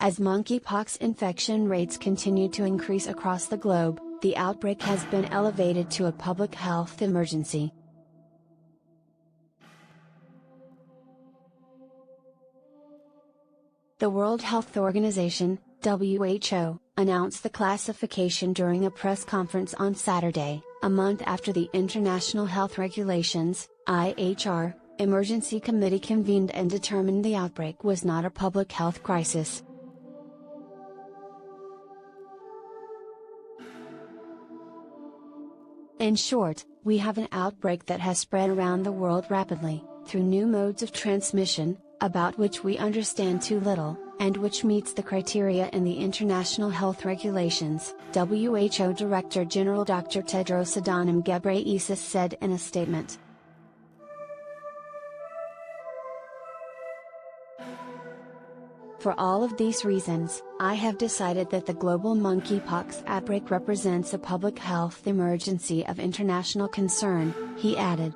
As monkeypox infection rates continue to increase across the globe, the outbreak has been elevated to a public health emergency. The World Health Organization, WHO, announced the classification during a press conference on Saturday, a month after the International Health Regulations, IHR, Emergency Committee convened and determined the outbreak was not a public health crisis. In short, we have an outbreak that has spread around the world rapidly, through new modes of transmission, about which we understand too little, and which meets the criteria in the International Health Regulations, WHO Director General Dr. Tedros Adhanom Ghebreyesus said in a statement. For all of these reasons, I have decided that the global monkeypox outbreak represents a public health emergency of international concern, he added.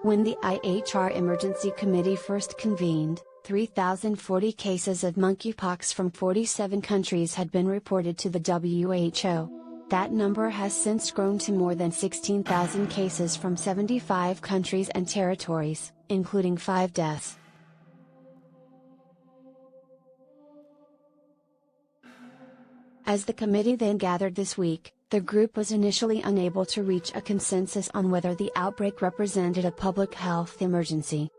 When the IHR Emergency Committee first convened, 3,040 cases of monkeypox from 47 countries had been reported to the WHO. That number has since grown to more than 16,000 cases from 75 countries and territories, including 5 deaths. As the committee then gathered this week, the group was initially unable to reach a consensus on whether the outbreak represented a public health emergency.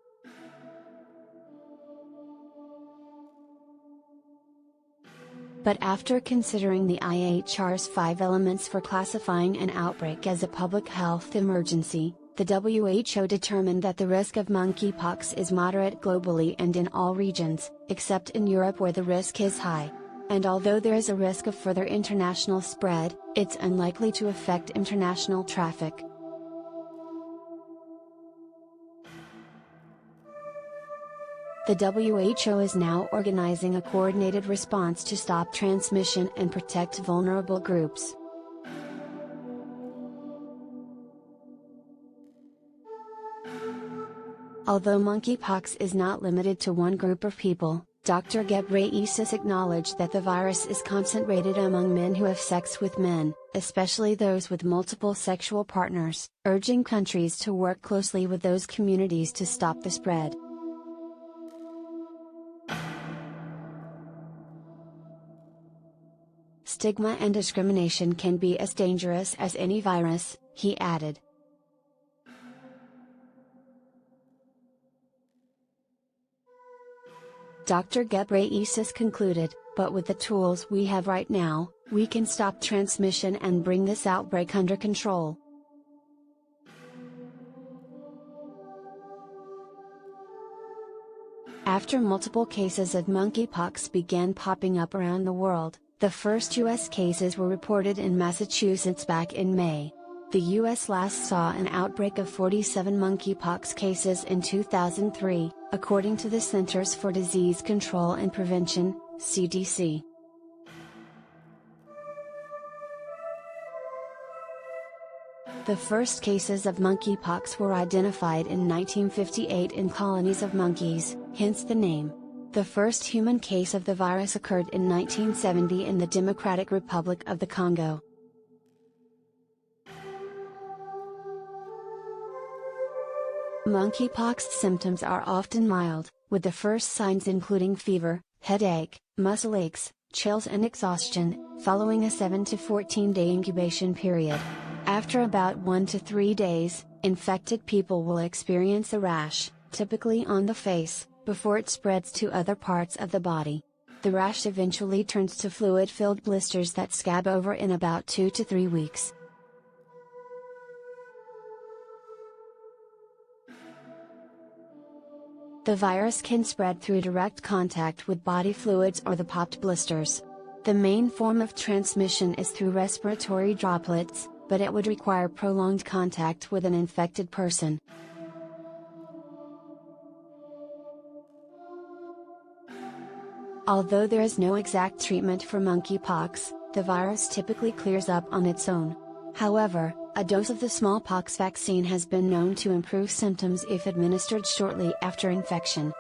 But after considering the IHR's 5 elements for classifying an outbreak as a public health emergency, the WHO determined that the risk of monkeypox is moderate globally and in all regions, except in Europe where the risk is high. And although there is a risk of further international spread, it's unlikely to affect international traffic. The WHO is now organizing a coordinated response to stop transmission and protect vulnerable groups. Although monkeypox is not limited to one group of people, Dr. Ghebreyesus acknowledged that the virus is concentrated among men who have sex with men, especially those with multiple sexual partners, urging countries to work closely with those communities to stop the spread. Stigma and discrimination can be as dangerous as any virus, he added. Dr. Ghebreyesus concluded, but with the tools we have right now, we can stop transmission and bring this outbreak under control. After multiple cases of monkeypox began popping up around the world, the first U.S. cases were reported in Massachusetts back in May. The U.S. last saw an outbreak of 47 monkeypox cases in 2003, according to the Centers for Disease Control and Prevention, CDC. The first cases of monkeypox were identified in 1958 in colonies of monkeys, hence the name. The first human case of the virus occurred in 1970 in the Democratic Republic of the Congo. Monkeypox symptoms are often mild, with the first signs including fever, headache, muscle aches, chills and exhaustion, following a 7 to 14-day incubation period. After about 1 to 3 days, infected people will experience a rash, typically on the face, before it spreads to other parts of the body. The rash eventually turns to fluid-filled blisters that scab over in about 2 to 3 weeks. The virus can spread through direct contact with body fluids or the popped blisters. The main form of transmission is through respiratory droplets, but it would require prolonged contact with an infected person. Although there is no exact treatment for monkeypox, the virus typically clears up on its own. However, A dose of the smallpox vaccine has been known to improve symptoms if administered shortly after infection.